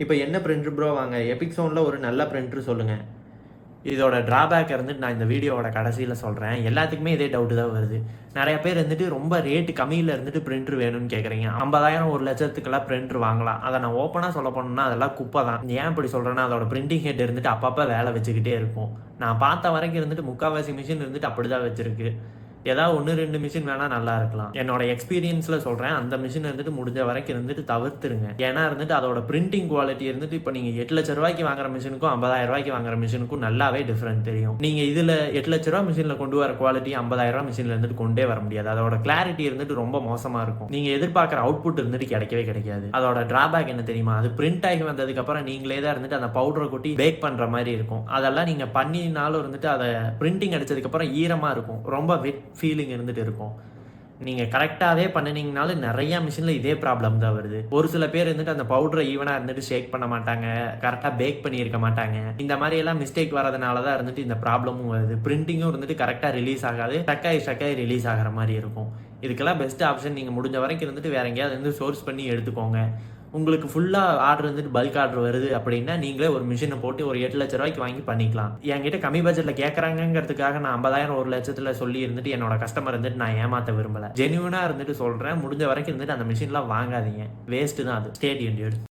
இப்போ என்ன printer bro வாங்க எபிக் சவுண்டில் ஒரு நல்ல பிரிண்டர் சொல்லுங்கள். இதோட ட்ராபேக் இருந்துட்டு நான் இந்த வீடியோவோட கடைசியில் சொல்கிறேன். எல்லாத்துக்குமே இதே டவுட்டு தான் வருது. நிறைய பேர் இருந்துட்டு ரொம்ப ரேட்டு கம்மியில் இருந்துட்டு பிரிண்டர் வேணும்னு கேட்குறீங்க. 50,000 1,00,000த்துக்கெல்லாம் பிரிண்டர் வாங்கலாம். அதை நான் ஓப்பனாக சொல்ல போனோம்னா அதெல்லாம் குப்பை தான். ஏன் இப்படி சொல்கிறேன்னா அதோட பிரிண்டிங் ஹெட் இருந்துட்டு அப்பப்போ வேலை வச்சுக்கிட்டே இருக்கும். நான் பார்த்த வரைக்கும் இருந்துட்டு முக்கால்வாசி மிஷின் இருந்துட்டு அப்படி தான் வச்சுருக்கு. ஏதாவது 1-2 மிஷின் வேணால் நல்லா இருக்கலாம். என்னோட எக்ஸ்பீரியன்ஸில் சொல்கிறேன், அந்த மிஷின் இருந்துட்டு முடிஞ்ச வரைக்கும் இருந்துட்டு தவிர்த்துருங்க. ஏன்னா இருந்துட்டு அதோட பிரிண்டிங் குவாலிட்டி இருந்துட்டு இப்போ நீங்கள் 8,00,000 ரூபாய்க்கு வாங்குற மிஷினுக்கும் 50,000 ரூபாய்க்கு வாங்குற மிஷினுக்கும் நல்லாவே டிஃப்ரெண்ட் தெரியும். நீங்கள் இதில் 8,00,000 ரூபா மிஷினில் கொண்டு வர குவாலிட்டி 50,000 ரூபா மிஷினில் இருந்துட்டு கொண்டே வர முடியாது. அதோட கிளாரிட்டி இருந்துட்டு ரொம்ப மோசமாக இருக்கும். நீங்கள் எதிர்பார்க்குற அவுட்புட் இருந்துட்டு கிடைக்கவே கிடைக்காது. அதோட டிராபேக் என்ன தெரியுமா? அது பிரிண்ட் ஆகி வந்ததுக்கப்புறம் நீங்களே தான் இருந்துட்டு அந்த பவுடரை கொட்டி பேக் பண்ணுற மாதிரி இருக்கும். அதெல்லாம் நீங்கள் பண்ணினாலும் இருந்துட்டு அதை பிரிண்டிங் அடிச்சதுக்கப்புறம் ஈரமாக இருக்கும். ரொம்ப வெட் ஃபீலிங் இருந்துட்டு இருக்கும். நீங்கள் கரெக்டாகவே பண்ணினீங்கனாலும் நிறையா மிஷினில் இதே ப்ராப்ளம் தான் வருது. ஒரு சில பேர் இருந்துட்டு அந்த பவுடரை ஈவனாக இருந்துட்டு ஷேக் பண்ண மாட்டாங்க, கரெக்டாக பேக் பண்ணியிருக்க மாட்டாங்க. இந்த மாதிரி எல்லாம் மிஸ்டேக் வரதுனால தான் இருந்துட்டு இந்த ப்ராப்ளமும் வருது. பிரிண்டிங்கும் இருந்துட்டு கரெக்டாக ரிலீஸ் ஆகாது, ஸ்டக்காகி ரிலீஸ் ஆகிற மாதிரி இருக்கும். இதுக்கெல்லாம் பெஸ்ட் ஆப்ஷன் நீங்கள் முடிஞ்ச வரைக்கும் இருந்துட்டு வேற எங்கேயாவது இருந்து சோர்ஸ் பண்ணி எடுத்துக்கோங்க. உங்களுக்கு ஃபுல்லாக ஆர்டர் இருந்துட்டு பல்க் ஆர்டர் வருது அப்படின்னா நீங்களே ஒரு மிஷினை போட்டு ஒரு 8,00,000 ரூபாய்க்கு வாங்கி பண்ணிக்கலாம். என்கிட்ட கம்மி பட்ஜெட்டில் கேட்குறாங்கிறதுக்காக நான் 50,000 1,00,000 சொல்லி இருந்துட்டு என்னோட கஸ்டமர் இருந்துட்டு நான் ஏமாற்ற விரும்பலை. ஜென்யூனாக இருந்துட்டு சொல்கிறேன், முடிஞ்ச வரைக்கும் இருந்துட்டு அந்த மிஷின்லாம் வாங்காதீங்க. வேஸ்ட்டு தான் அது. Stay tuned.